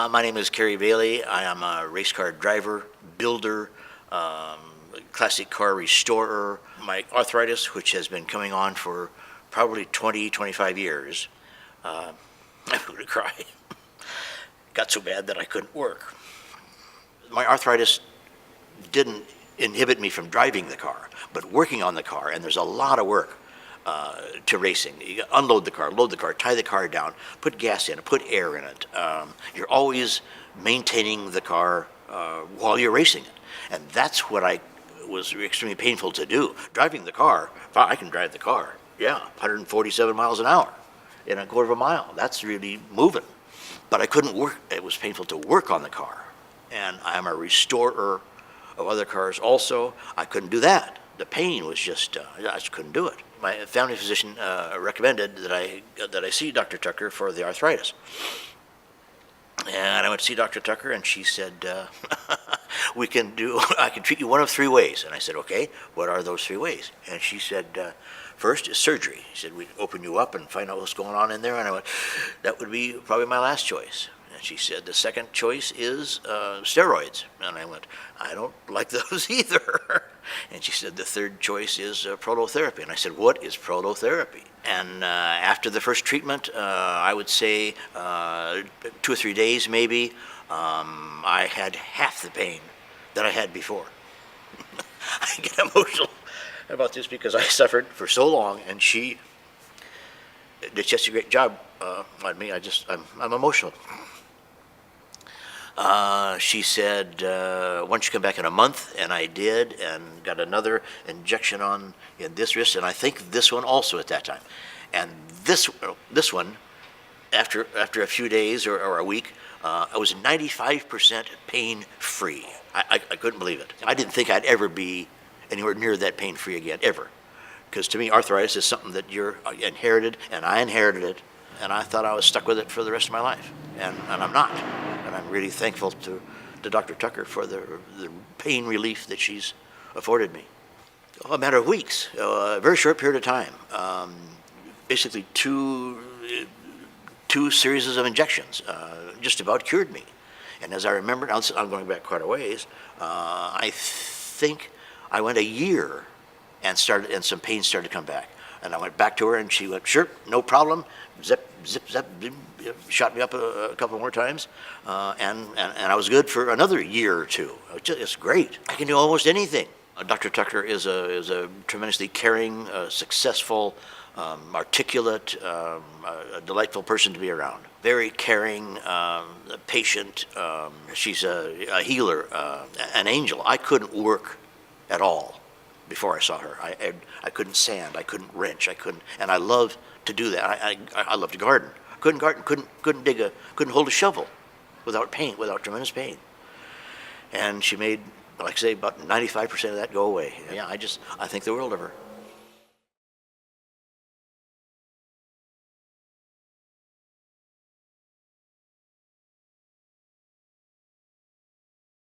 My name is Kerry Bailly. I am a race car driver, builder, classic car restorer. My arthritis, which has been coming on for probably 20, 25 years, I'm going to cry, got so bad that I couldn't work. My arthritis didn't inhibit me from driving the car, but working on the car, and there's a lot of work to racing. You unload the car, load the car, tie the car down, put gas in it, put air in it. You're always maintaining the car while you're racing it. And that's what I was extremely painful to do. Driving the car, I can drive the car, yeah, 147 miles an hour in a quarter of a mile. That's really moving. But I couldn't work. It was painful to work on the car. And I'm a restorer of other cars also. I couldn't do that. The pain was just, I just couldn't do it. My family physician recommended that I see Dr. Tucker for the arthritis. And I went to see Dr. Tucker, and she said, I can treat you one of three ways. And I said, okay, what are those three ways? And she said, first is surgery. She said, we'd open you up and find out what's going on in there. And I went, that would be probably my last choice. And she said, the second choice is steroids. And I went, I don't like those either. And she said, the third choice is prolotherapy. And I said, what is prolotherapy? And after the first treatment, I would say 2 or 3 days maybe, I had half the pain that I had before. I get emotional about this because I suffered for so long, and she did just a great job on me. I'm emotional. She said, why don't you come back in a month? And I did, and got another injection in this wrist, and I think this one also at that time. And this one, after a few days or a week, I was 95% pain-free. I couldn't believe it. I didn't think I'd ever be anywhere near that pain-free again, ever. Because to me, arthritis is something that you're inherited, and I inherited it, and I thought I was stuck with it for the rest of my life, and I'm not. And I'm really thankful to Dr. Tucker for the pain relief that she's afforded me. A matter of weeks, a very short period of time. Basically two series of injections just about cured me. And as I remember, I'm going back quite a ways, I think I went a year and some pain started to come back. And I went back to her, and she went, sure, no problem. Zip, zip, zip, shot me up a couple more times, and I was good for another year or two. It's great. I can do almost anything. Dr. Tucker is a tremendously caring, successful, articulate, a delightful person to be around. Very caring, patient. She's a healer, an angel. I couldn't work at all before I saw her. I couldn't sand, I couldn't wrench, and I love to do that. I love to garden. Couldn't garden, couldn't hold a shovel without pain, without tremendous pain. And she made, like I say, about 95% of that go away. Yeah, I think the world of her.